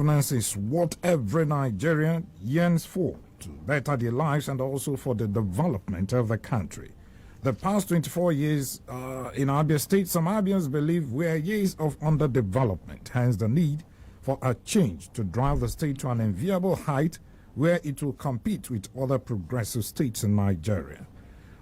governance is what every Nigerian yearns for, to better their lives and also for the development of the country. The past 24 years in Abia State, some Abians believe were years of underdevelopment, hence the need for a change to drive the state to an enviable height where it will compete with other progressive states in Nigeria.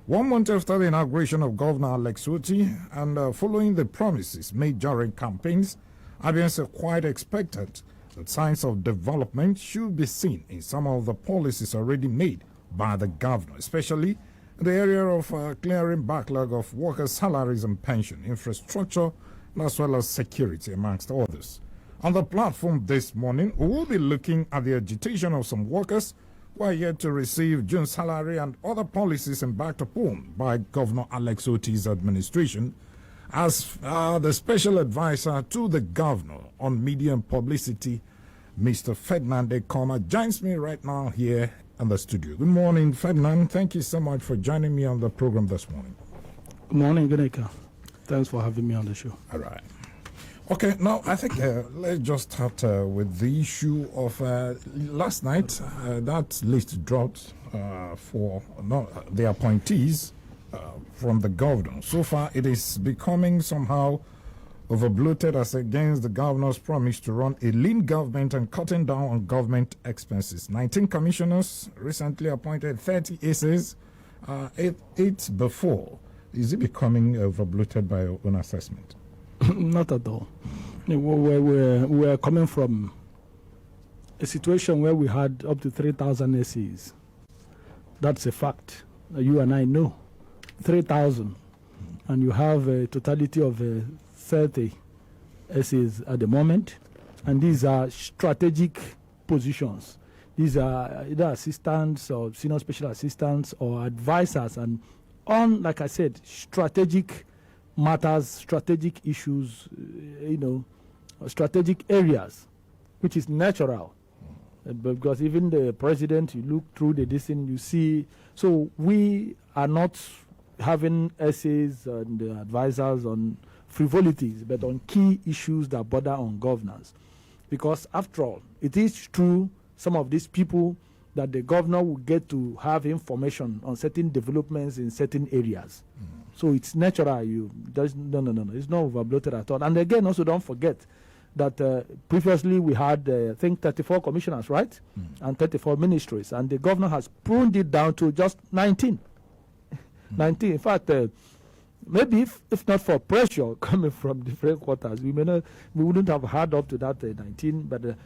1 month after the inauguration of Governor Alex Otti and following the promises made during campaigns, Abians are quite expectant that signs of development should be seen in some of the policies already made by the governor, especially in the area of clearing backlog of workers' salaries and pension, infrastructure, as well as security, amongst others. On the platform this morning, we will be looking at the agitation of some workers who are yet to receive June salary and other policies embarked upon by Governor Alex Otti's administration. As the special advisor to the governor on media and publicity, Mr. Ferdinand Ekeoma, joins me right now here in the studio. Good morning, Ferdinand. Thank you so much for joining me on the program this morning. Good morning, Guneka. Thanks for having me on the show. All right. Okay, now I think let's just start with the issue of last night. That list dropped for the appointees from the governor. So far, it is becoming somehow overbloated as against the governor's promise to run a lean government and cutting down on government expenses. 19 commissioners recently appointed, 30 aces, 8 before. Is it becoming overbloated by your own assessment? Not at all. We're coming from a situation where we had up to 3,000 SEs. That's a fact. You and I know. 3,000. And you have a totality of 30 SEs at the moment. And these are strategic positions. These are either assistants or senior special assistants or advisors. And on, like I said, strategic matters, strategic issues, strategic areas, which is natural. Because even the president, you look through the distance, you see. So we are not having essays and advisors on frivolities, but on key issues that border on governance. Because after all, it is true, some of these people that the governor will get to have information on certain developments in certain areas. So it's natural. No. It's not overbloated at all. And again, also don't forget that previously we had, I think, 34 commissioners, right? And 34 ministries. And the governor has pruned it down to just 19. 19. In fact, maybe if not for pressure coming from different quarters, we wouldn't have had up to that 19. But,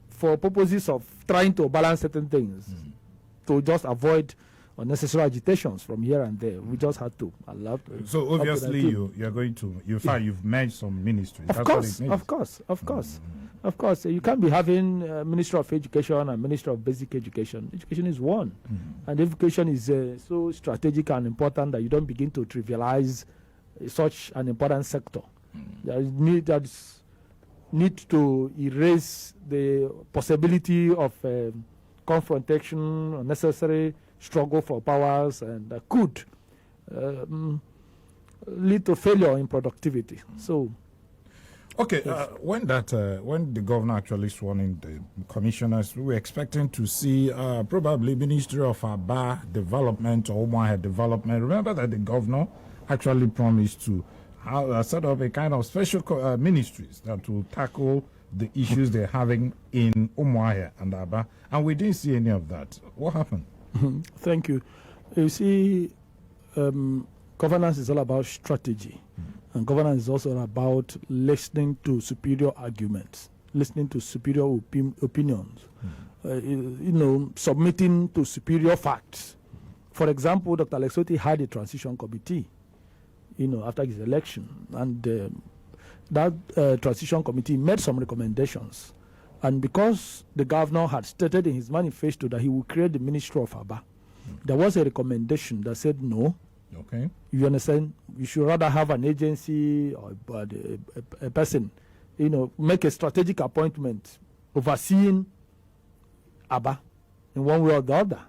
for purposes of trying to balance certain things, to just avoid unnecessary agitations from here and there, we just had to allow. So obviously you're going to, you've merged some ministries. Of course. You can't be having Minister of Education and Minister of Basic Education. Education is one, and education is so strategic and important that you don't begin to trivialize such an important sector. There is need to erase the possibility of confrontation, unnecessary struggle for powers, and that could lead to failure in productivity. So, okay, yes. When the governor actually sworn in the commissioners, we were expecting to see probably Ministry of Abia Development or Umuahia Development. Remember that the governor actually promised to set up a kind of special ministries that will tackle the issues they're having in Umuahia and Abia, and we didn't see any of that. What happened? Thank you. You see, governance is all about strategy, and governance is also about listening to superior arguments, listening to superior opinions, submitting to superior facts. For example, Dr. Alex Otti had a transition committee, after his election, and that transition committee made some recommendations. And because the governor had stated in his manifesto that he would create the Ministry of Abia, there was a recommendation that said no. Okay. You understand? You should rather have an agency or a person, make a strategic appointment overseeing Abia in one way or the other.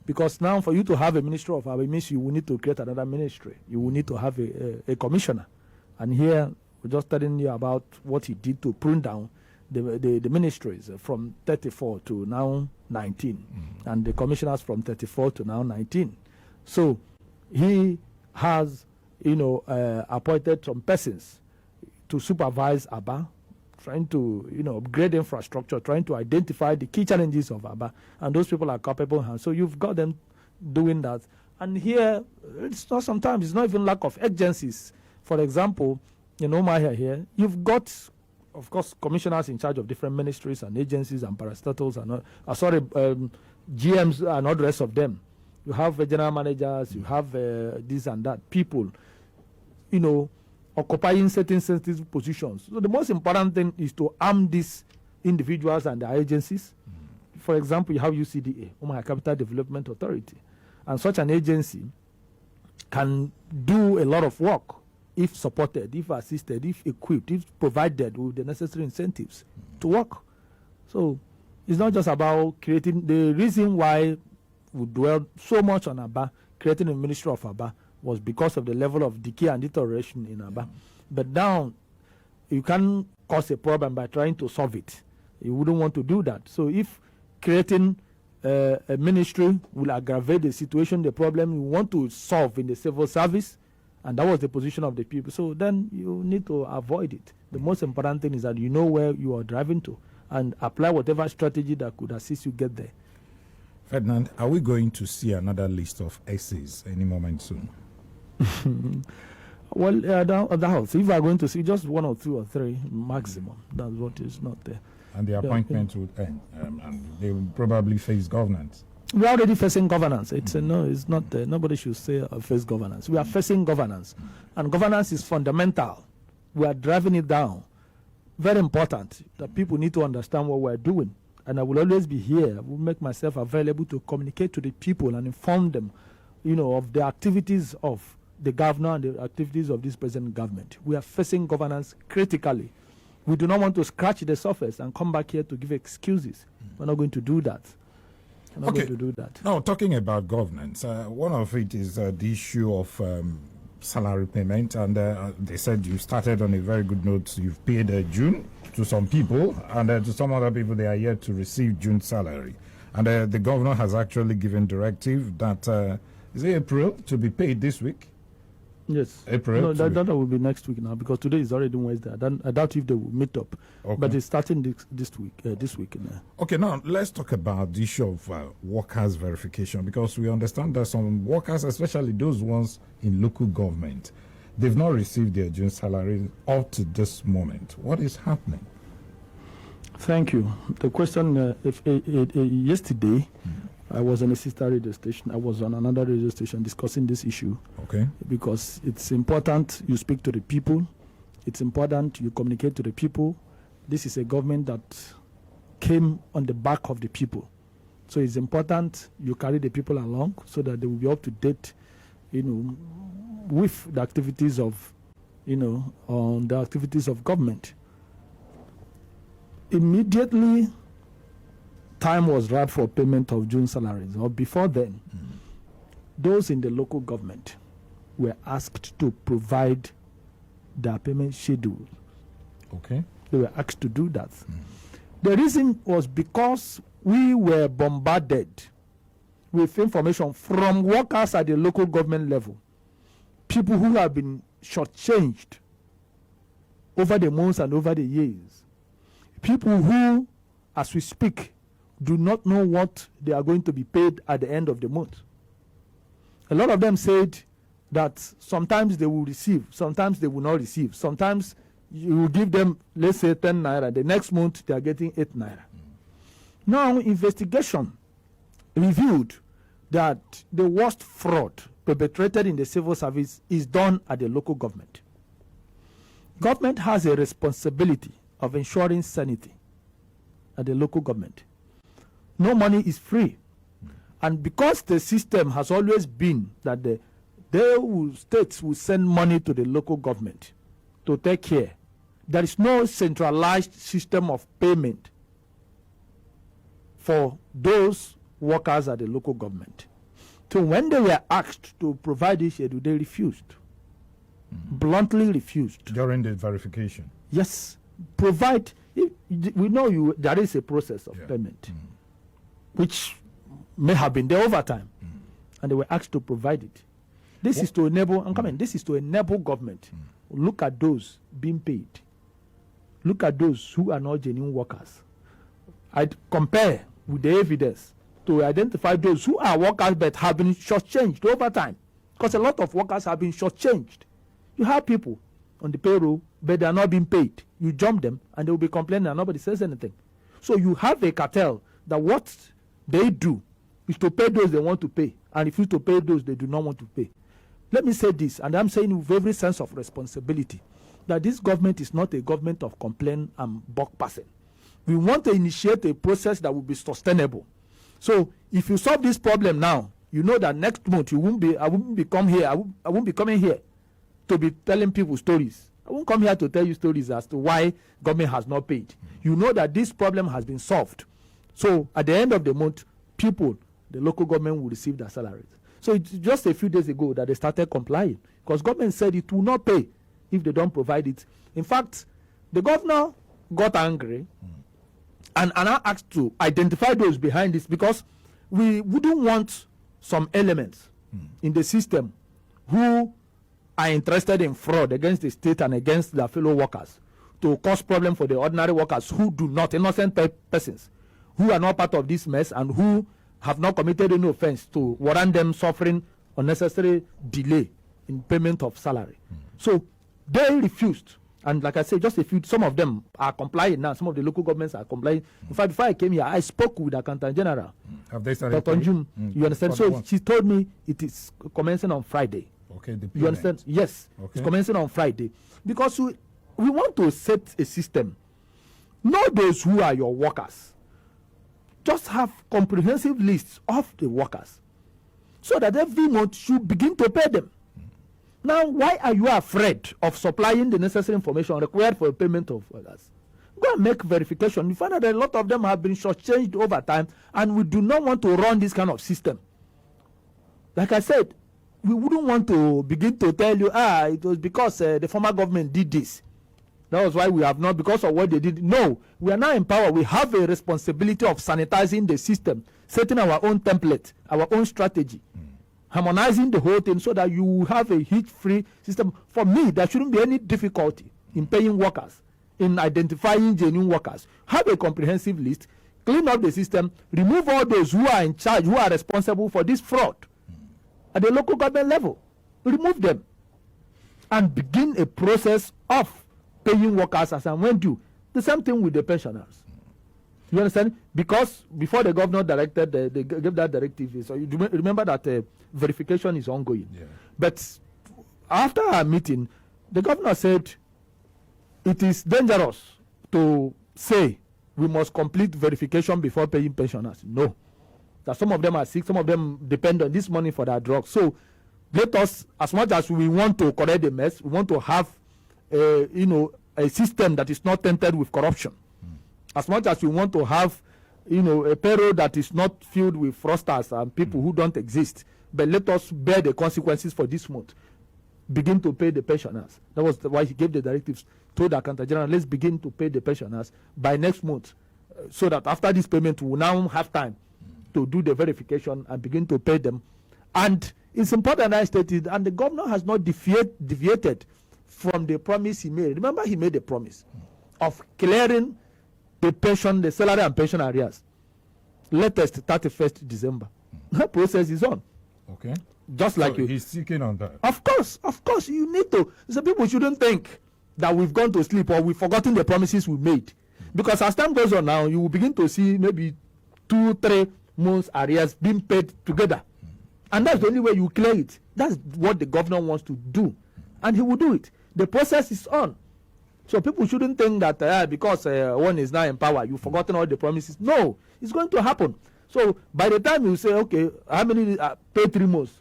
Because now for you to have a Ministry of Abia means you will need to create another ministry. You will need to have a commissioner. And here we're just telling you about what he did to prune down the ministries from 34 to now 19, and the commissioners from 34 to now 19. So he has, appointed some persons to supervise Aba, trying to, upgrade infrastructure, trying to identify the key challenges of Aba, and those people are capable. So you've got them doing that. And here, sometimes it's not even lack of agencies. For example, here, you've got, of course, commissioners in charge of different ministries and agencies and parastatals and GMs and all the rest of them. You have general managers, you have this and that, people, occupying certain sensitive positions. So the most important thing is to arm these individuals and their agencies. For example, you have UCDA, Omaha Capital Development Authority. And such an agency can do a lot of work if supported, if assisted, if equipped, if provided with the necessary incentives to work. So it's not just about creating. The reason why we dwell so much on Aba, creating a ministry of Aba, was because of the level of decay and deterioration in Aba. But now, you can cause a problem by trying to solve it. You wouldn't want to do that. So if creating a ministry will aggravate the situation, the problem you want to solve in the civil service, and that was the position of the people. So then you need to avoid it. The most important thing is that you know where you are driving to and apply whatever strategy that could assist you get there. Ferdinand, are we going to see another list of essays any moment soon? Well, if we are going to see just 1 or 2 or 3 maximum, that's what is not there. And the appointment would end, and they will probably face governance. We are already facing governance. It's it's not. Nobody should say face governance. We are facing governance, and governance is fundamental. We are driving it down. Very important that people need to understand what we are doing. And I will always be here. I will make myself available to communicate to the people and inform them, of the activities of the governor and the activities of this present government. We are facing governance critically. We do not want to scratch the surface and come back here to give excuses. We're not going to do that. We're not going to do that. Now, talking about governance, one of it is the issue of salary payment. And they said you started on a very good note. You've paid June to some people, and to some other people, they are yet to receive June salary. And the governor has actually given directive that, is it April, to be paid this week? Yes. April. No, that will be next week now, because today is already Wednesday. I doubt if they will meet up. Okay. But it's starting this week. Okay, now let's talk about the issue of workers' verification, because we understand that some workers, especially those ones in local government, they've not received their June salary up to this moment. What is happening? Thank you. The question, yesterday, I was on a sister radio station. I was on another radio station discussing this issue. Okay. Because it's important you speak to the people. It's important you communicate to the people. This is a government that came on the back of the people. So it's important you carry the people along so that they will be up to date, with the activities of, on the activities of government. Immediately, time was right for payment of June salaries, or before then, those in the local government were asked to provide their payment schedule. Okay. They were asked to do that. The reason was because we were bombarded with information from workers at the local government level, people who have been shortchanged over the months and over the years, people who, as we speak, do not know what they are going to be paid at the end of the month. A lot of them said that sometimes they will receive, sometimes they will not receive. Sometimes you will give them, let's say, 10 naira. The next month, they are getting 8 naira. Now, investigation revealed that the worst fraud perpetrated in the civil service is done at the local government. Government has a responsibility of ensuring sanity at the local government. No money is free. And because the system has always been that states will send money to the local government to take care, there is no centralized system of payment for those workers at the local government. So when they were asked to provide this schedule, they refused. Bluntly refused. During the verification? Yes. Provide. we know there is a process of payment, which may have been there over time, and they were asked to provide it. This is to enable, this is to enable government. Look at those being paid. Look at those who are not genuine workers. I'd compare with the evidence to identify those who are workers but have been shortchanged over time. Because a lot of workers have been shortchanged. You have people on the payroll, but they are not being paid. You jump them, and they will be complaining, and nobody says anything. So you have a cartel that what they do is to pay those they want to pay, and refuse to pay those they do not want to pay. Let me say this, and I'm saying with every sense of responsibility, that this government is not a government of complaint and buck passing. We want to initiate a process that will be sustainable. So if you solve this problem now, you know that next month I won't be coming here to be telling people stories. I won't come here to tell you stories as to why government has not paid. You know that this problem has been solved. So at the end of the month, people, the local government will receive their salaries. So it's just a few days ago that they started complying, because government said it will not pay if they don't provide it. In fact, the governor got angry and asked to identify those behind this, because we wouldn't want some elements in the system who are interested in fraud against the state and against their fellow workers to cause problem for the ordinary workers who do not, innocent persons, who are not part of this mess and who have not committed any offense, to warrant them suffering unnecessary delay in payment of salary. So they refused. And like I said, just some of them are complying now. Some of the local governments are complying. In fact, before I came here, I spoke with the Accountant General. Have they started? Dr. June, you understand? So she told me it is commencing on Friday. Okay, the you understand? Yes, okay. It's commencing on Friday. Because we want to set a system. Not those who are your workers. Just have comprehensive lists of the workers, so that every month you begin to pay them. Now, why are you afraid of supplying the necessary information required for the payment of workers? Go and make verification. You find out that a lot of them have been shortchanged over time, and we do not want to run this kind of system. Like I said, we wouldn't want to begin to tell you, it was because the former government did this. That was why we have not, because of what they did. No, we are now in power. We have a responsibility of sanitizing the system, setting our own template, our own strategy, harmonizing the whole thing so that you have a hitch-free system. For me, there shouldn't be any difficulty in paying workers, in identifying genuine workers. Have a comprehensive list, clean up the system, remove all those who are in charge, who are responsible for this fraud at the local government level. Remove them and begin a process of paying workers as and when due. The same thing with the pensioners. You understand? Because before the governor directed, they gave that directive. So you remember that verification is ongoing. Yeah. But after our meeting, the governor said it is dangerous to say we must complete verification before paying pensioners. No. That some of them are sick, some of them depend on this money for their drugs. So let us, as much as we want to correct the mess, we want to have a system that is not tainted with corruption. As much as we want to have, a payroll that is not filled with fraudsters and people who don't exist, but let us bear the consequences for this month. Begin to pay the pensioners. That was why he gave the directives to the Accountant General. Let's begin to pay the pensioners by next month, so that after this payment, we will now have time to do the verification and begin to pay them. And it's important I stated, and the governor has not deviated from the promise he made. Remember, he made a promise of clearing the salary and pension arrears latest 31st December. That process is on. Okay. Just like you. He's seeking on that. Of course, you need to. So people shouldn't think that we've gone to sleep or we've forgotten the promises we made. Because as time goes on now, you will begin to see maybe 2-3 months arrears being paid together. And that's the only way you clear it. That's what the governor wants to do. And he will do it. The process is on. So people shouldn't think that because one is now in power, you've forgotten all the promises. No, it's going to happen. So by the time you say, okay, how many pay 3 months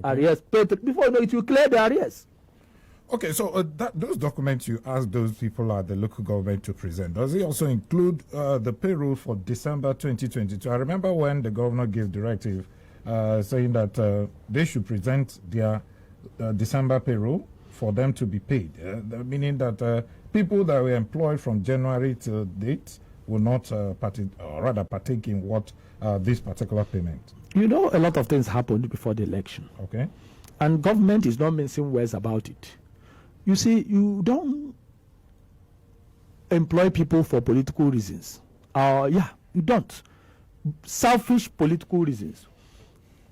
arrears, before you know it, you clear the arrears. Okay, so those documents you asked those people at the local government to present, does it also include the payroll for December 2022? I remember when the governor gave directive saying that they should present their December payroll for them to be paid, meaning that people that were employed from January to date will not partake in what this particular payment? You know, a lot of things happened before the election. Okay. And government is not mincing words about it. You see, you don't employ people for political reasons. You don't. Selfish political reasons.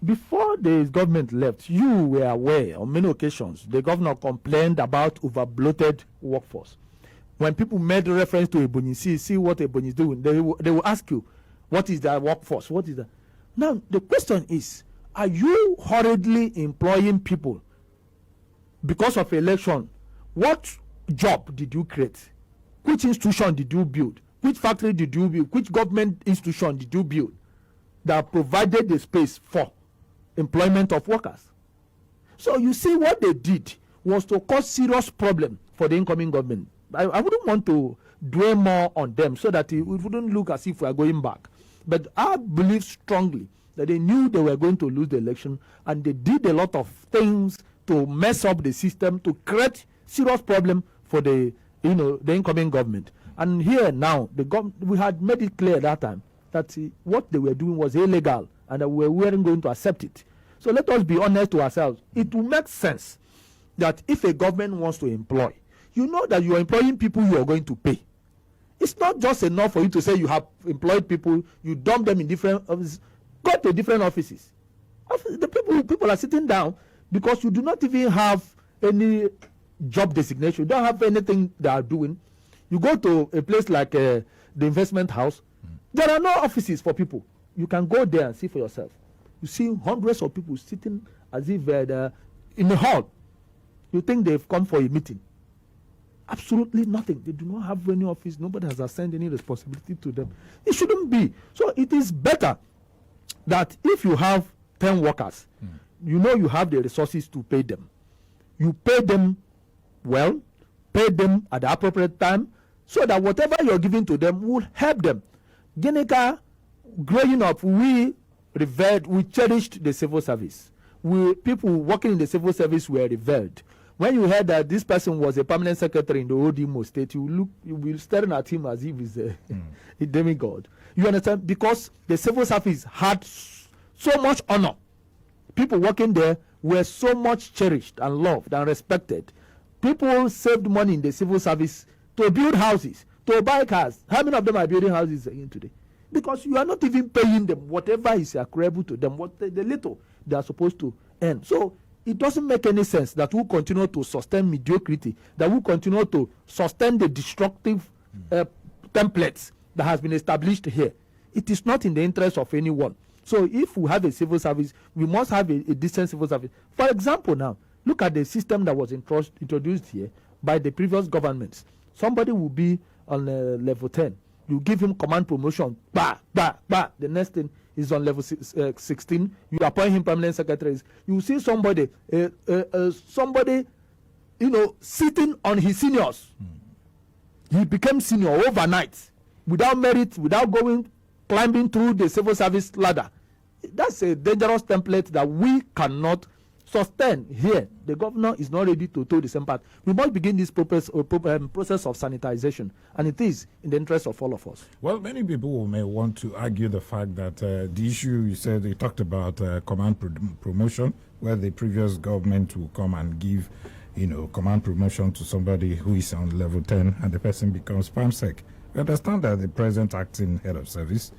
Before the government left, you were aware on many occasions the governor complained about over-bloated workforce. When people made reference to Ebonyi, see what Ebonyi is doing, they will ask you, what is that workforce? What is that? Now, the question is, are you hurriedly employing people because of election? What job did you create? Which institution did you build? Which factory did you build? Which government institution did you build that provided the space for employment of workers? So you see, what they did was to cause serious problem for the incoming government. I wouldn't want to dwell more on them so that it wouldn't look as if we are going back. But I believe strongly that they knew they were going to lose the election, and they did a lot of things to mess up the system, to create serious problem for the incoming government. And here now, we had made it clear that time that what they were doing was illegal, and that we weren't going to accept it. So let us be honest to ourselves. It will make sense that if a government wants to employ, you know that you are employing people you are going to pay. It's not just enough for you to say you have employed people, you dump them in different offices. Go to different offices. The people are sitting down because you do not even have any job designation. You don't have anything they are doing. You go to a place like the investment house. There are no offices for people. You can go there and see for yourself. You see hundreds of people sitting as if they're in a hall. You think they've come for a meeting. Absolutely nothing. They do not have any office. Nobody has assigned any responsibility to them. It shouldn't be. So it is better that if you have 10 workers, you know you have the resources to pay them. You pay them well, pay them at the appropriate time, so that whatever you're giving to them will help them. Ginika, growing up, we cherished the civil service. People working in the civil service were revered. When you heard that this person was a permanent secretary in the old Imo state, you will staring at him as if he's a demigod. You understand? Because the civil service had so much honor. People working there were so much cherished and loved and respected. People saved money in the civil service to build houses, to buy cars. How many of them are building houses again today? Because you are not even paying them whatever is accruable to them, what the little they are supposed to earn. So it doesn't make any sense that we continue to sustain mediocrity, that we continue to sustain the destructive templates that has been established here. It is not in the interest of anyone. So if we have a civil service, we must have a decent civil service. For example, now, look at the system that was introduced here by the previous governments. Somebody will be on level 10. You give him command promotion, bah, bah, bah. The next thing is on level 16. You appoint him permanent secretaries. You see somebody, sitting on his seniors. He became senior overnight, without merit, without climbing through the civil service ladder. That's a dangerous template that we cannot sustain here. The governor is not ready to toe the same path. We must begin this process of sanitization, and it is in the interest of all of us. Well, many people may want to argue the fact that the issue you said, you talked about command promotion, where the previous government will come and give, command promotion to somebody who is on level 10, and the person becomes PAMSEC. We understand that the present acting head of service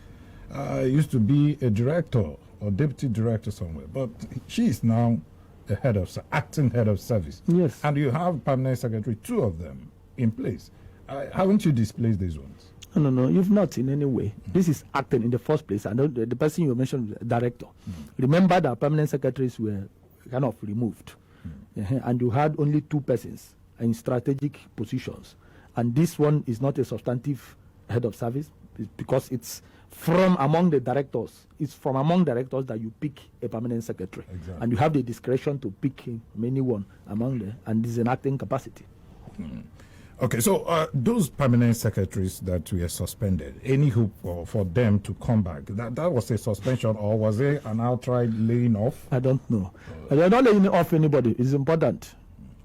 used to be a director or deputy director somewhere, but she is now the acting head of service. Yes. And you have permanent secretary, 2 of them in place. Haven't you displaced these ones? No, you've not in any way. This is acting in the first place. And the person you mentioned, director. Remember that permanent secretaries were kind of removed. And you had only 2 persons in strategic positions. And this one is not a substantive head of service because it's from among the directors. It's from among directors that you pick a permanent secretary. Exactly. And you have the discretion to pick anyone among them, and this is an acting capacity. Okay, so those permanent secretaries that were suspended, any hope for them to come back? That was a suspension, or was there an outright laying off? I don't know. They're not laying off anybody. It's important.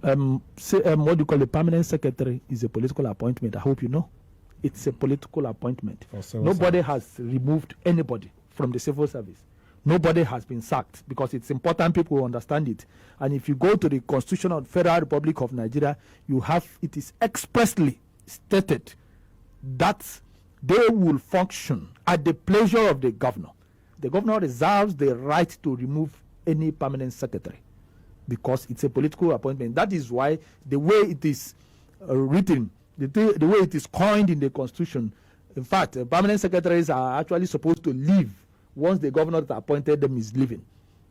what do you call a permanent secretary is a political appointment. I hope you know. It's a political appointment. Nobody has removed anybody from the civil service. Nobody has been sacked, because it's important people understand it. And if you go to the Constitution of the Federal Republic of Nigeria, it is expressly stated that they will function at the pleasure of the governor. The governor reserves the right to remove any permanent secretary, because it's a political appointment. That is why the way it is written, the way it is coined in the Constitution, in fact, permanent secretaries are actually supposed to leave once the governor that appointed them is leaving.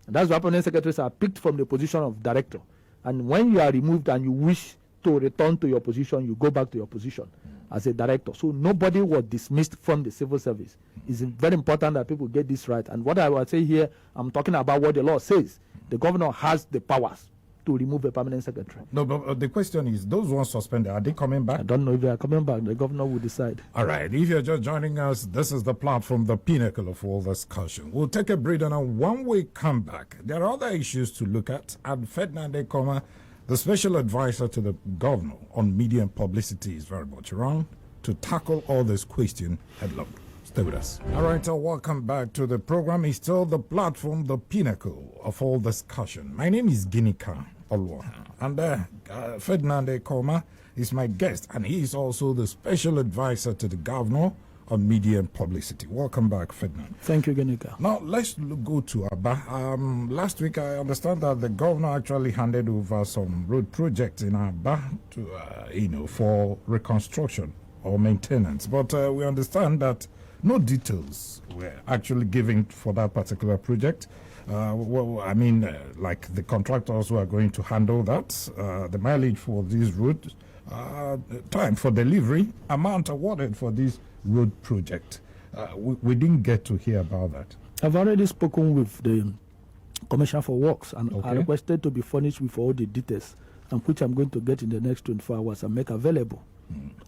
And that's why permanent secretaries are picked from the position of director. And when you are removed and you wish to return to your position, you go back to your position as a director. So nobody was dismissed from the civil service. It's very important that people get this right. And what I will say here, I'm talking about what the law says. The governor has the powers to remove a permanent secretary. No, but the question is, those ones suspended, are they coming back? I don't know if they are coming back. The governor will decide. All right. If you're just joining us, this is the platform, the pinnacle of all discussion. We'll take a break and when we come back, there are other issues to look at. And Ferdinand Ekeoma, the special advisor to the governor on media and publicity, is very much around to tackle all this question headlong. Stay with us. All right, so welcome back to the program. It's still the platform, the pinnacle of all discussion. My name is Ginika Olwa, and Ferdinand Ekeoma is my guest, and he is also the special advisor to the governor on media and publicity. Welcome back, Ferdinand. Thank you, Ginika. Now, let's go to Abia. Last week, I understand that the governor actually handed over some road projects in Abia to, for reconstruction or maintenance. But we understand that no details were actually given for that particular project. Like the contractors who are going to handle that, the mileage for these roads, time for delivery, amount awarded for this road project. We didn't get to hear about that. I've already spoken with the Commissioner for Works, and I requested to be furnished with all the details, and which I'm going to get in the next 24 hours and make available.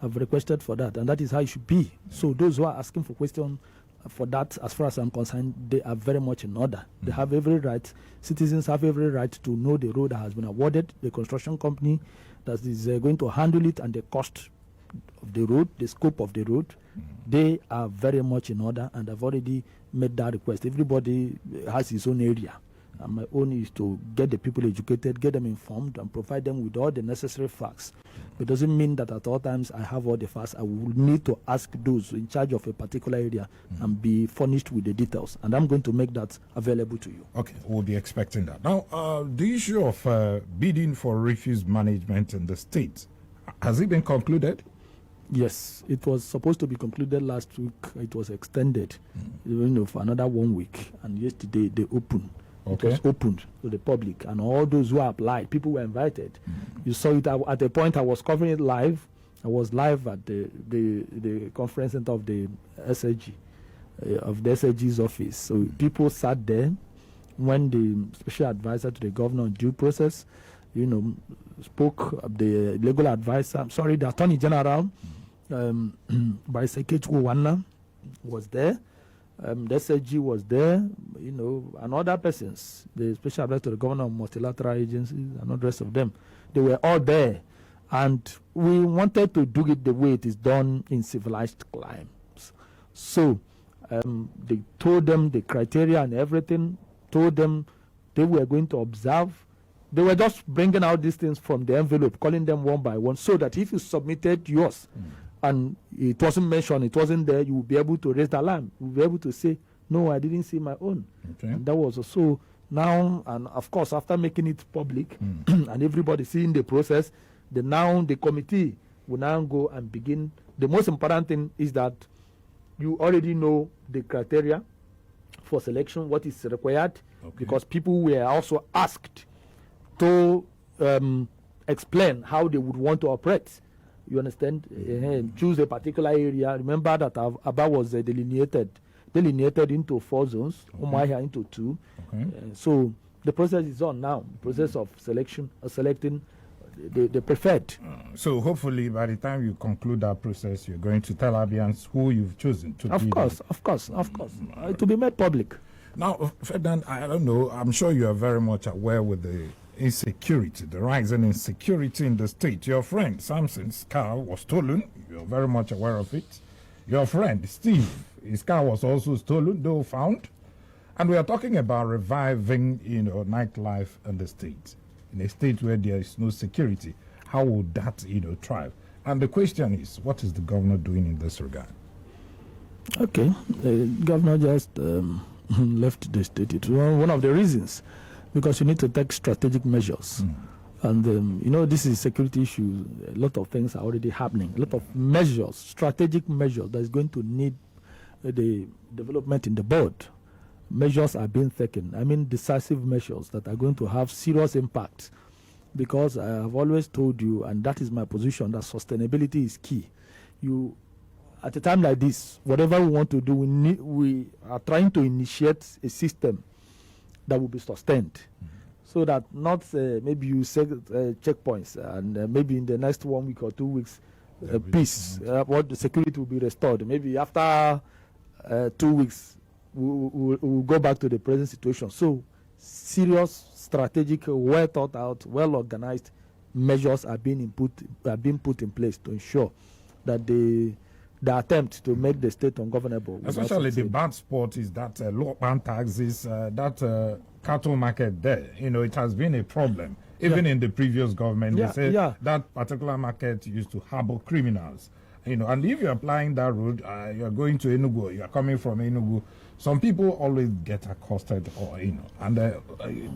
I've requested for that, and that is how it should be. So those who are asking for questions for that, as far as I'm concerned, they are very much in order. They have every right, citizens have every right to know the road that has been awarded, the construction company that is going to handle it, and the cost of the road, the scope of the road. They are very much in order, and I've already made that request. Everybody has his own area. And my own is to get the people educated, get them informed, and provide them with all the necessary facts. It doesn't mean that at all times I have all the facts. I will need to ask those in charge of a particular area and be furnished with the details. And I'm going to make that available to you. Okay, we'll be expecting that. Now, the issue of bidding for refuse management in the state, has it been concluded? Yes, it was supposed to be concluded last week. It was extended for another 1 week. And yesterday they opened. Okay. It was opened to the public, and all those who applied, people were invited. You saw it at a point. I was covering it live. I was live at the conference center of the SAG, of the SAG's office. So people sat there when the special advisor to the governor on due process, spoke. The legal advisor, the Attorney General, by Sekechukwu Wanna, was there. The SAG was there, and other persons, the special advisor to the governor of multilateral agencies and all the rest of them. They were all there. And we wanted to do it the way it is done in civilized climes. So they told them the criteria and everything, told them they were going to observe. They were just bringing out these things from the envelope, calling them one by one, so that if you submitted yours, and it wasn't mentioned, it wasn't there, you will be able to raise the alarm. You will be able to say, no, I didn't see my own. Okay. And that was so now, and of course, after making it public and everybody seeing the process, the committee will now go and begin. The most important thing is that you already know the criteria for selection, what is required, because people were also asked to explain how they would want to operate. You understand? Choose a particular area. Remember that Abba was delineated into 4 zones, Umuahia into 2. So the process is on now. The process of selecting the preferred. So hopefully by the time you conclude that process, you're going to tell Abians who you've chosen to be. Of course. To be made public. Now, Ferdinand, I don't know. I'm sure you are very much aware with the insecurity, the rising insecurity in the state. Your friend Samson's car was stolen. You're very much aware of it. Your friend Steve, his car was also stolen, though found. And we are talking about reviving, nightlife in the state. In a state where there is no security, how would that, thrive? And the question is, what is the governor doing in this regard? Okay, the governor just left the state. It's one of the reasons, because you need to take strategic measures. And, this is a security issue. A lot of things are already happening. A lot of measures, strategic measures that is going to need the development in the board. Measures are being taken. I mean, decisive measures that are going to have serious impact. Because I have always told you, and that is my position, that sustainability is key. At a time like this, whatever we want to do, we are trying to initiate a system that will be sustained. So that not maybe you set checkpoints and maybe in the next 1 week or 2 weeks, peace, what the security will be restored. Maybe after 2 weeks, we'll go back to the present situation. So serious, strategic, well thought out, well organized measures are being put in place to ensure that the attempt to make the state ungovernable. Especially the bad spot is that low land taxes, that cattle market there. It has been a problem. Even in the previous government, they said that particular market used to harbor criminals. And if you're applying that road, you're going to Enugu, you're coming from Enugu, some people always get accosted, and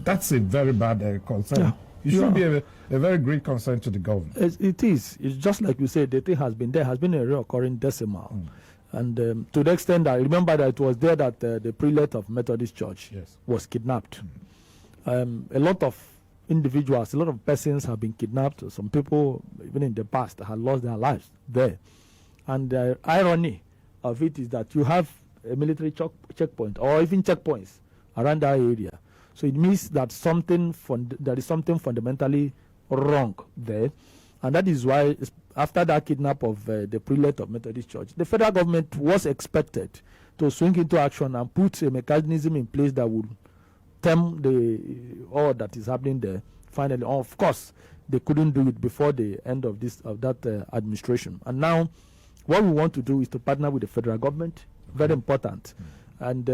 that's a very bad concern. Yeah. It should be a very great concern to the government. It is. It's just like you said, the thing has been there, has been a reoccurring decimal. And to the extent that I remember that it was there that the prelate of Methodist Church was kidnapped. A lot of individuals, a lot of persons have been kidnapped. Some people, even in the past, have lost their lives there. And the irony of it is that you have a military checkpoint or even checkpoints around that area. So it means that there is something fundamentally wrong there. And that is why after that kidnap of the prelate of Methodist Church, the federal government was expected to swing into action and put a mechanism in place that would stem all that is happening there. Finally, of course, they couldn't do it before the end of that administration. And now, what we want to do is to partner with the federal government. Very important. And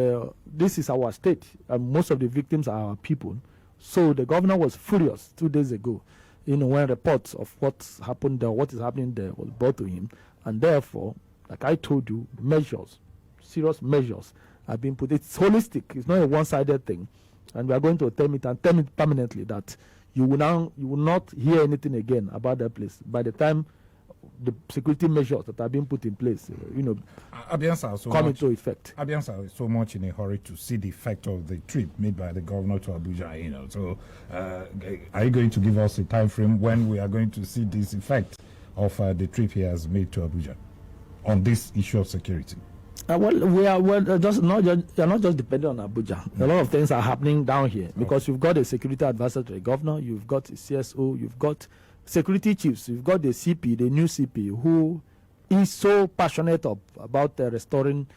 this is our state, and most of the victims are our people. So the governor was furious 2 days ago, when reports of what's happened there, what is happening there was brought to him. And therefore, like I told you, serious measures are being put. It's holistic. It's not a one-sided thing. And we are going to term it permanently that you will not hear anything again about that place. By the time the security measures that are being put in place, come into effect. Abiansa is so much in a hurry to see the effect of the trip made by the governor to Abuja. So, are you going to give us a time frame when we are going to see this effect of the trip he has made to Abuja on this issue of security? We are not just dependent on Abuja. A lot of things are happening down here because you've got a security advisor to the governor, you've got a CSO, you've got security chiefs, you've got the CP, the new CP, who is so passionate about restoring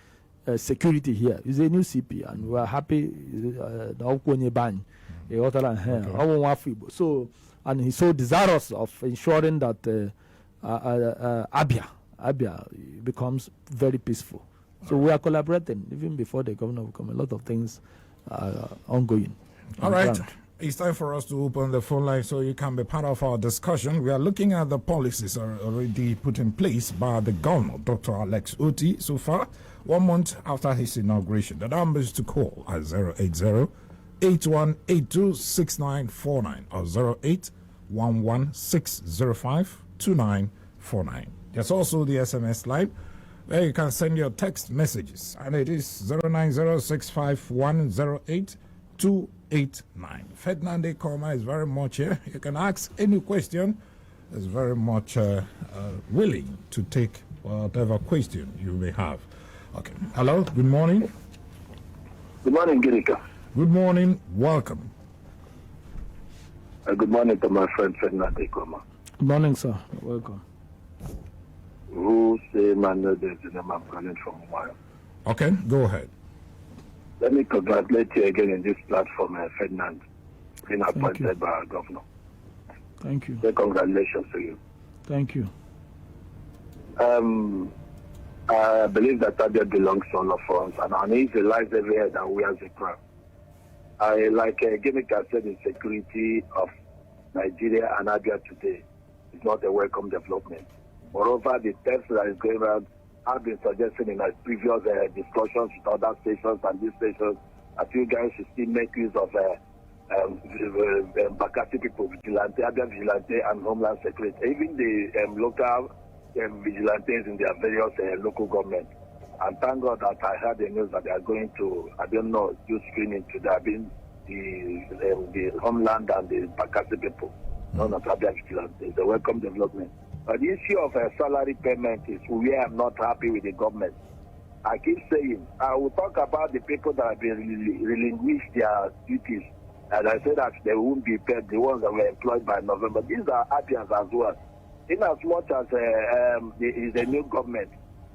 security here. He's a new CP, and we are happy. So, and he's so desirous of ensuring that Abia becomes very peaceful. So we are collaborating even before the governor will come. A lot of things are ongoing. All right. It's time for us to open the phone line so you can be part of our discussion. We are looking at the policies already put in place by the governor, Dr. Alex Otti, so far, 1 month after his inauguration. The number is to call at 080-8182-6949 or 0811605-2949. There's also the SMS line where you can send your text messages, and it is 090-651-08289. Ferdinand Ekeoma is very much here. You can ask any question. Is very much willing to take whatever question you may have. Okay. Hello. Good morning. Good morning, Girika. Good morning. Welcome. Good morning to my friend Ferdinand Ekeoma. Good morning, sir. Welcome. Who say my name is I'm calling from Umaya. Okay. Go ahead. Let me congratulate you again in this platform, Ferdinand. being appointed by our governor. Thank you. So congratulations to you. Thank you. I believe that Abia belongs to all of us, and our needs lies everywhere that we as a crowd. Like Gimika said, the security of Nigeria and Abia today is not a welcome development. Moreover, the tests that is going on have been suggested in our previous discussions with other stations and these stations that you guys should still make use of Bakassi people, vigilante, Abia vigilante, and homeland security, even the local vigilantes in their various local government. And thank God that I heard the news that they are going to, I don't know, do screening to the homeland and the Bakassi people, known as Abia vigilantes. It's a welcome development. But the issue of salary payment is where I'm not happy with the government. I keep saying, I will talk about the people that have been relinquished their duties. And I said that they won't be paid, the ones that were employed by November. These are Abians as well. In as much as there is a new government,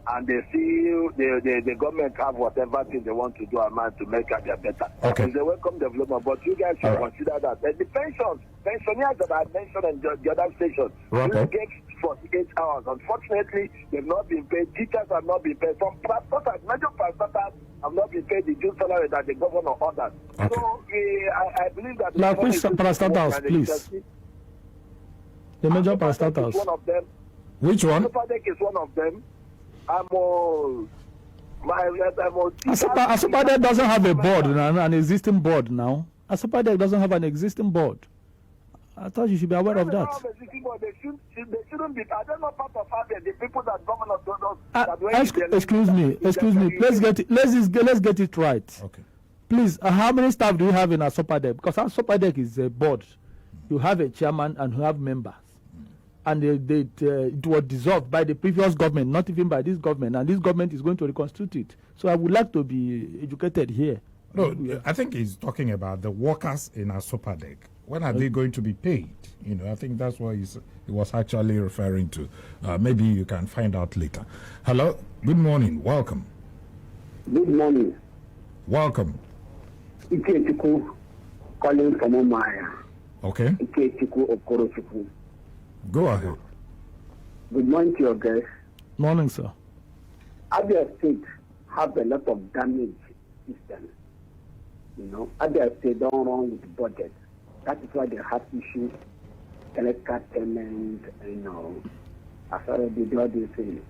and they see the government have whatever thing they want to do to make Abia better. Okay. It's a welcome development, but you guys should consider that. The pensioners that I mentioned in the other station, will get 48 hours. Unfortunately, they've not been paid. Teachers have not been paid. Some major parastatals have not been paid the due salary that the governor ordered. Okay. So I believe that... Like which parastatals, please? The major parastatals. One of them. Which one? Superdeck is one of them. Superdeck doesn't have a board, an existing board now. Superdeck doesn't have an existing board. I thought you should be aware of that. They shouldn't be. I don't know part of Abia, the people that governor told us. Excuse me. Let's get it right. Okay. Please, how many staff do you have in a Superdeck? Because our Superdeck is a board. You have a chairman and you have members. And it was dissolved by the previous government, not even by this government. And this government is going to reconstitute it. So I would like to be educated here. No, I think he's talking about the workers in our Superdeck. When are they going to be paid? I think that's what he was actually referring to. Maybe you can find out later. Hello, good morning, welcome. Good morning. Welcome. Ikechuku calling from Omaya. Okay. Ikechuku Okorochuku. Go ahead. Good morning to your guests. Morning, sir. Abia State have a lot of damage systems. Abia State don't run with budget. That is why they have issues, electrical payment, as far as they do all these things.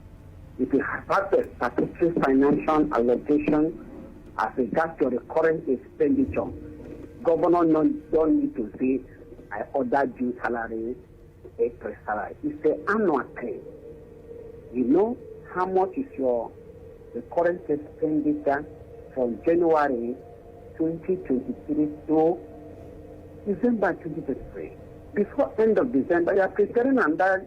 If you have a statutory financial allocation as regards to the current expenditure, governor don't need to say, I order due salary, April salary. It's an annual thing. You know how much is the current expenditure from January 2023 to December 2023. Before end of December, you are preparing under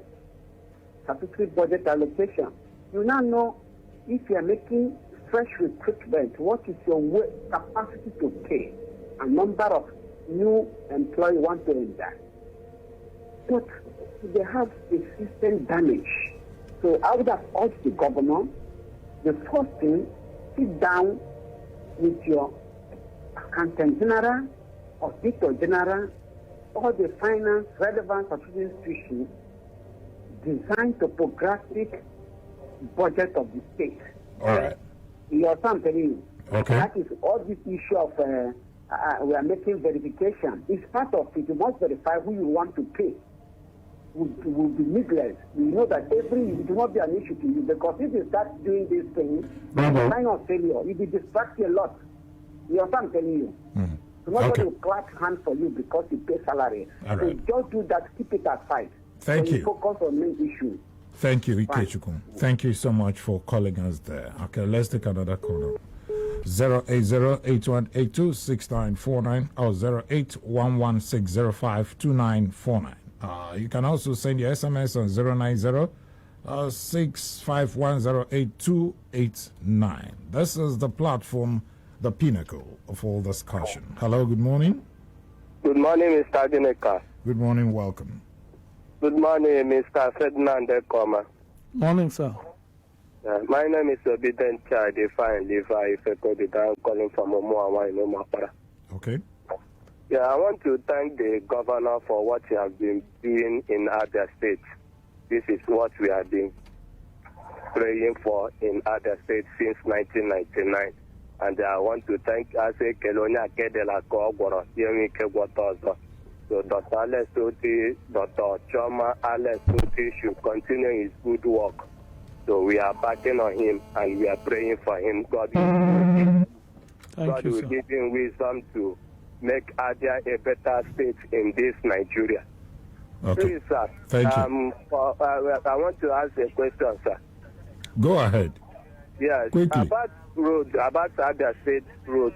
statutory budget allocation. You now know if you are making fresh recruitment, what is your capacity to pay, a number of new employees want to enter. But they have a system damage. So I would have urged the governor, the first thing, sit down with your accountant general, auditor general, or the finance relevant institution, design topographic budget of the state. All right. You are telling you. Okay. That is all this issue of we are making verification. It's part of it. You must verify who you want to pay. Will be needless. You know that it will not be an issue to you, because if you start doing these things, it's a sign of failure. It will distract you a lot. You know what I'm telling you? Mm-hmm. So nobody will clap hands for you because you pay salary. All right. So just do that. Keep it aside. Thank you. Focus on main issues. Thank you, Ikechukwu. Thank you so much for calling us there. Okay, let's take another caller. 080-8182-6949 or 08116052949. You can also send your SMS on 090-65108289. This is the platform, the pinnacle of all discussion. Hello, good morning. Good morning, Mr. Gineka. Good morning, welcome. Good morning, Mr. Ferdinand Ekeoma. Morning, sir. My name is Obedient Child, Define Levi Ifekodida. I'm calling from Omoawa in Omapara. Okay. Yeah, I want to thank the governor for what he has been doing in Abia State. This is what we have been praying for in Abia State since 1999. And I want to thank Ase Kelonia Kedela Kogoro, Yemike Gotozo. So Dr. Alex Otti, Dr. Choma Alex Otti should continue his good work. So we are backing on him and we are praying for him. God will give him wisdom to make Abia a better state in this Nigeria. Okay. Please, sir. Thank you. I want to ask a question, sir. Go ahead. Yes. Quickly. About Abia State roads.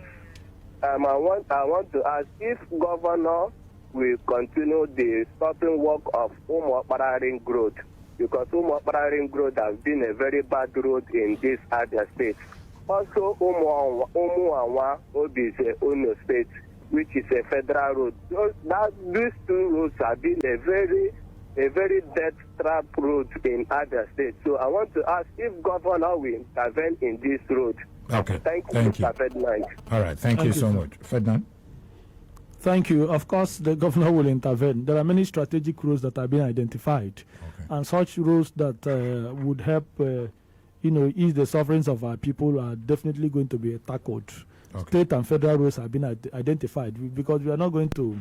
I want to ask if Governor will continue the stopping work of Umuokpara Ring Road, because Umuokpara Ring Road has been a very bad road in this Abia State. Also, Umuawa Obise Ono State, which is a federal road. These two roads have been a very death trap road in Abia State. So I want to ask if Governor will intervene in this road. Okay. Thank you, Mr. Ferdinand. All right. Thank you so much. Ferdinand? Thank you. Of course, the governor will intervene. There are many strategic roads that have been identified, and such roads that would help, ease the sufferings of our people are definitely going to be tackled. Okay. State and federal roads have been identified, because we are not going to,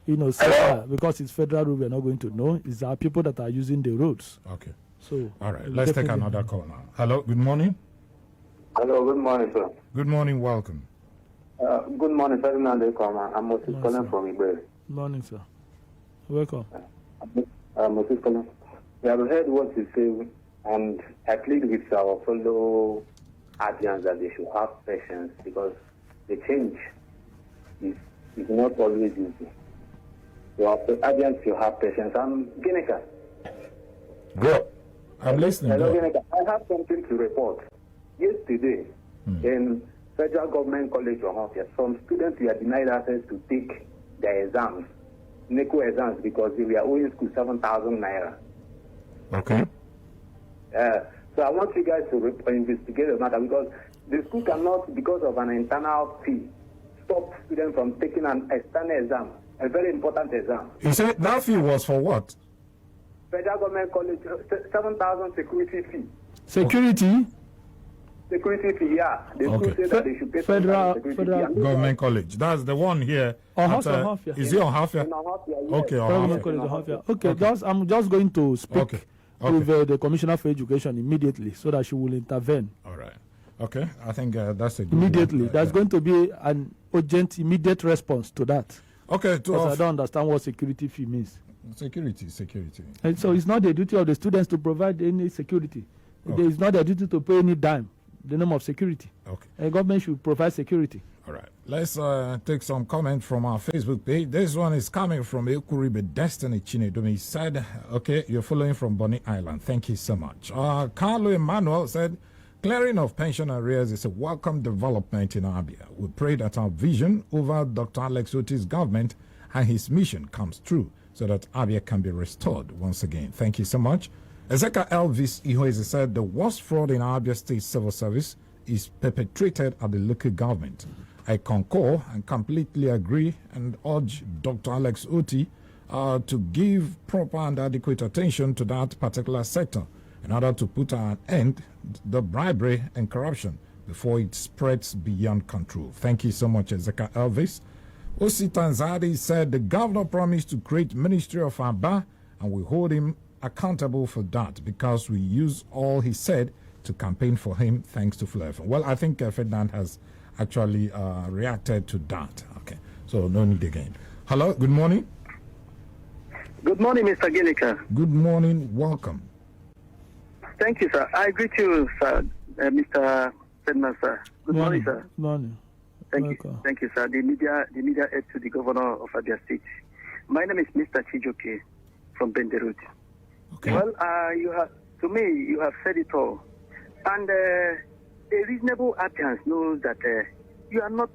because it's federal road, we are not going to know. It's our people that are using the roads. Okay. So, all right. Let's take another call now. Hello. Good morning. Hello. Good morning, sir. Good morning. Welcome. Good morning, Ferdinand. I'm Moses calling from Ibe. Good morning, sir. Welcome. Moses calling. We have heard what you say, and I plead with our fellow Abians that they should have patience, because the change is not always easy. So Abians should have patience. I'm Ginika. Go. I'm listening. Hello, Ginika. I have something to report. Yesterday, in Federal Government College of Ohio, some students were denied access to take their exams, NECO exams, because they were owing school 7,000 naira. Okay. So I want you guys to investigate the matter, because the school cannot, because of an internal fee, stop students from taking an external exam, a very important exam. You said that fee was for what? Federal Government College, 7,000 security fee. Security? Security fee, yeah. The school said that they should pay Federal Government College. That's the one here. Is it on Hafia? Okay, on Hafia. Okay, I'm just going to speak with the Commissioner for Education immediately, so that she will intervene. All right. Okay, I think that's a good immediately. one. There's going to be an urgent, immediate response to that. Okay, because I don't understand what security fee means. Security. And so it's not the duty of the students to provide any security. Okay. It's not their duty to pay any dime. The name of security. Okay. The government should provide security. All right. Let's take some comment from our Facebook page. This one is coming from Ekuribe Destiny Chinedomi. He said, okay, you're following from Bonny Island. Thank you so much. Carlo Emmanuel said, clearing of pension arrears is a welcome development in Abia. We pray that our vision over Dr. Alex Otti's government and his mission comes true, so that Abia can be restored once again. Thank you so much. Ezeka Elvis Ihoeze said the worst fraud in Abia State civil service is perpetrated at the local government. I concur and completely agree and urge Dr. Alex Otti to give proper and adequate attention to that particular sector in order to put an end to the bribery and corruption before it spreads beyond control. Thank you so much, Ezeka Elvis. Osi Tanzadi said the governor promised to create Ministry of Aba, and we hold him accountable for that, because we use all he said to campaign for him, thanks to Flair. Well, I think Ferdinand has actually reacted to that. Okay, so no need again. Hello, good morning. Good morning, Mr. Ginika. Good morning, welcome. Thank you, sir. I greet you, sir, Mr. Ferdinand, sir. Good morning, sir. Good morning. Thank you, sir. The media head to the governor of Abia State. My name is Mr. Chijoke from Benderut. Okay. Well, you have said it all. And a reasonable Abians knows that you are not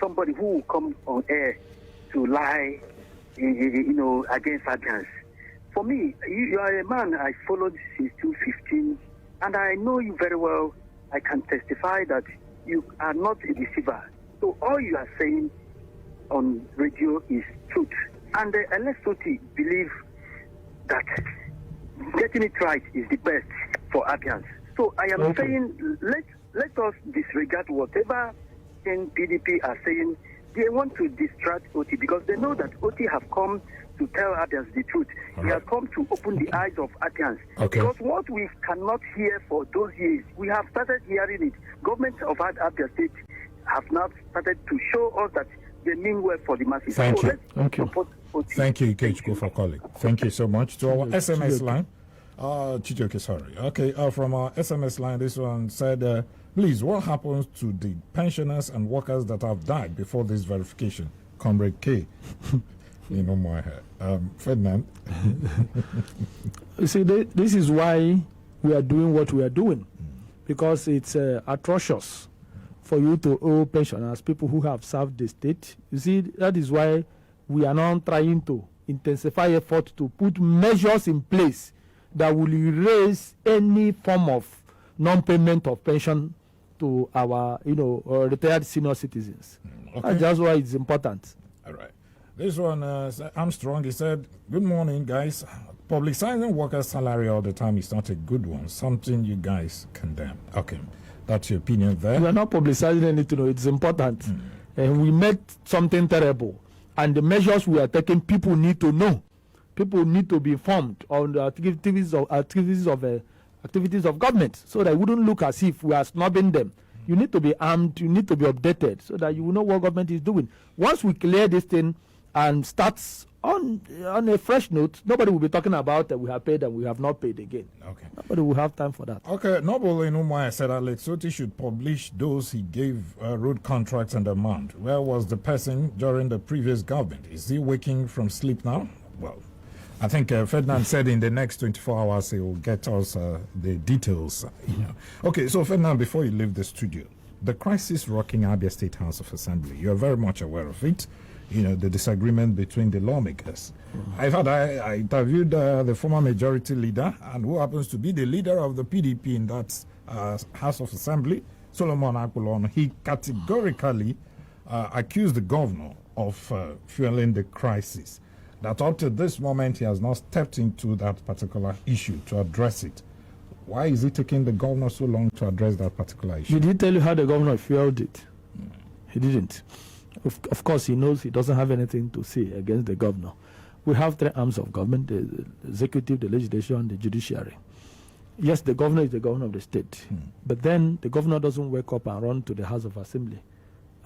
somebody who will come on air to lie, against Abians. For me, you are a man I followed since 2015, and I know you very well. I can testify that you are not a deceiver. So all you are saying on radio is truth. And Alex Otti believes that getting it right is the best for Abians. So I am saying let us disregard whatever PDP are saying. They want to distract Otti because they know that Otti have come to tell Abians the truth. He has come to open the eyes of Abians. Because what we cannot hear for those years, we have started hearing it. Government of Abia State have now started to show us that they mean well for the masses. Thank you. Thank you. Thank you, Ikechukwu, for calling. Thank you so much. To our SMS line, Chijoke, sorry. Okay, from our SMS line, this one said, please, what happens to the pensioners and workers that have died before this verification? Comrade K. You know my head. Ferdinand. You see, this is why we are doing what we are doing, because it's atrocious for you to owe pensioners, people who have served the state. You see, that is why we are now trying to intensify effort to put measures in place that will erase any form of non-payment of pension to our, retired senior citizens. That's just why it's important. All right. This one, Armstrong, he said, good morning, guys. Publicizing workers' salary all the time is not a good one. Something you guys condemn. Okay. That's your opinion there. We are not publicizing anything. It's important. And we met something terrible. And the measures we are taking, people need to know. People need to be informed on the activities of government, so that it wouldn't look as if we are snubbing them. You need to be armed. You need to be updated, so that you will know what government is doing. Once we clear this thing and starts on a fresh note, nobody will be talking about that we have paid and we have not paid again. Okay. Nobody will have time for that. Okay. Noble Inumaya said Alex Otti should publish those he gave road contracts and amount. Where was the person during the previous government? Is he waking from sleep now? Well, I think Ferdinand said in the next 24 hours he will get us the details. Okay, so Ferdinand, before you leave the studio, the crisis rocking Abia State House of Assembly, you're very much aware of it. The disagreement between the lawmakers. I interviewed the former majority leader, and who happens to be the leader of the PDP in that House of Assembly, Solomon Akwulonu. He categorically accused the governor of fueling the crisis. That up to this moment he has not stepped into that particular issue to address it. Why is it taking the governor so long to address that particular issue? Did he tell you how the governor fueled it? He didn't. Of course, he knows he doesn't have anything to say against the governor. We have three arms of government: the executive, the legislature, the judiciary. Yes, the governor is the governor of the state, but then the governor doesn't wake up and run to the House of Assembly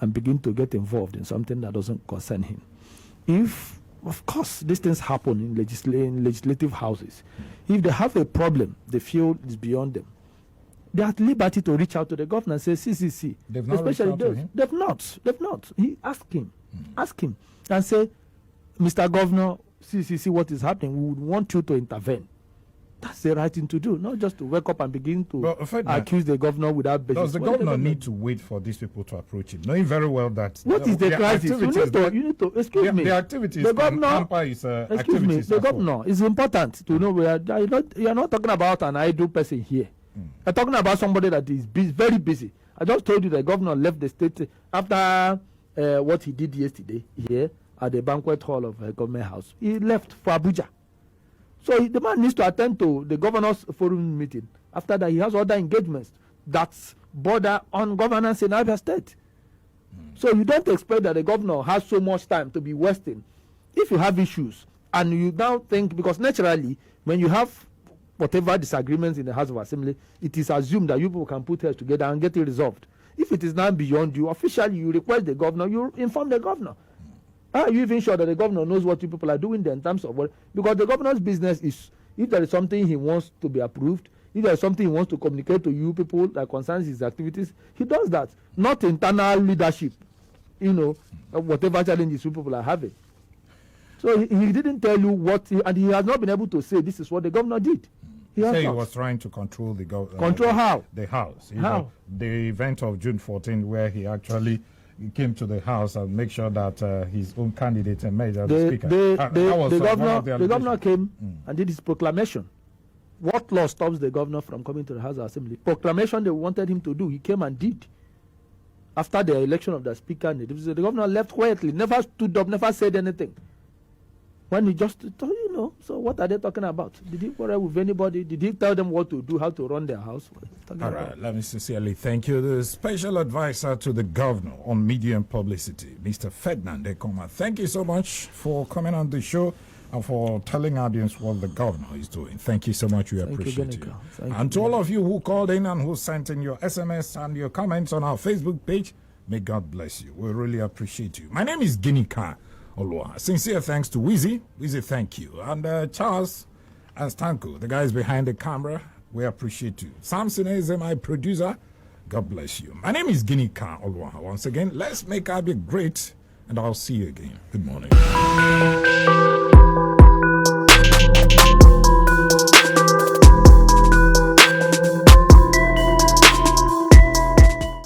and begin to get involved in something that doesn't concern him. If, of course, these things happen in legislative houses, if they have a problem they feel is beyond them, they are at liberty to reach out to the governor and say, see. They've not reached out to him? They've not. Ask him, and say, Mr. Governor, see what is happening. We would want you to intervene. That's the right thing to do, not just to wake up and begin to accuse the governor without basis. Does the governor need to wait for these people to approach him, knowing very well that what is the crisis? You need to excuse me. The activities. The governor. Excuse me. The governor. It's important to know where you are not talking about an idle person here. I'm talking about somebody that is very busy. I just told you the governor left the state after what he did yesterday here at the banquet hall of Government House. He left for Abuja. So the man needs to attend to the governor's forum meeting. After that, he has other engagements that border on governance in Abia State. So you don't expect that the governor has so much time to be wasting. If you have issues and you now think, because naturally, when you have whatever disagreements in the House of Assembly, it is assumed that you people can put heads together and get it resolved. If it is now beyond you, officially you request the governor, you inform the governor. Are you even sure that the governor knows what you people are doing there in terms of what? Because the governor's business is, if there is something he wants to be approved, if there is something he wants to communicate to you people that concerns his activities, he does that. Not internal leadership, whatever challenges you people are having. So he didn't tell you what, and he has not been able to say this is what the governor did. He was trying to control the government. Control how? The House. How? The event of June 14, where he actually came to the House and make sure that his own candidate emerged as the speaker. The governor came and did his proclamation. What law stops the governor from coming to the House of Assembly? Proclamation they wanted him to do, he came and did. after the election of the speaker, and the governor left quietly, never stood up, never said anything. When he just told, so what are they talking about? Did he quarrel with anybody? Did he tell them what to do, how to run their house? All right, let me sincerely thank you. The special advisor to the governor on media and publicity, Mr. Ferdinand Ekeoma. Thank you so much for coming on the show and for telling Abians what the governor is doing. Thank you so much. We appreciate you. And to all of you who called in and who sent in your SMS and your comments on our Facebook page, may God bless you. We really appreciate you. My name is Ginika Olua. Sincere thanks to Wizzy. Wizzy, thank you. And Charles and Stanko, the guys behind the camera, we appreciate you. Samson is my producer. God bless you. My name is Ginika Olua. Once again, let's make Abia great, and I'll see you again. Good morning.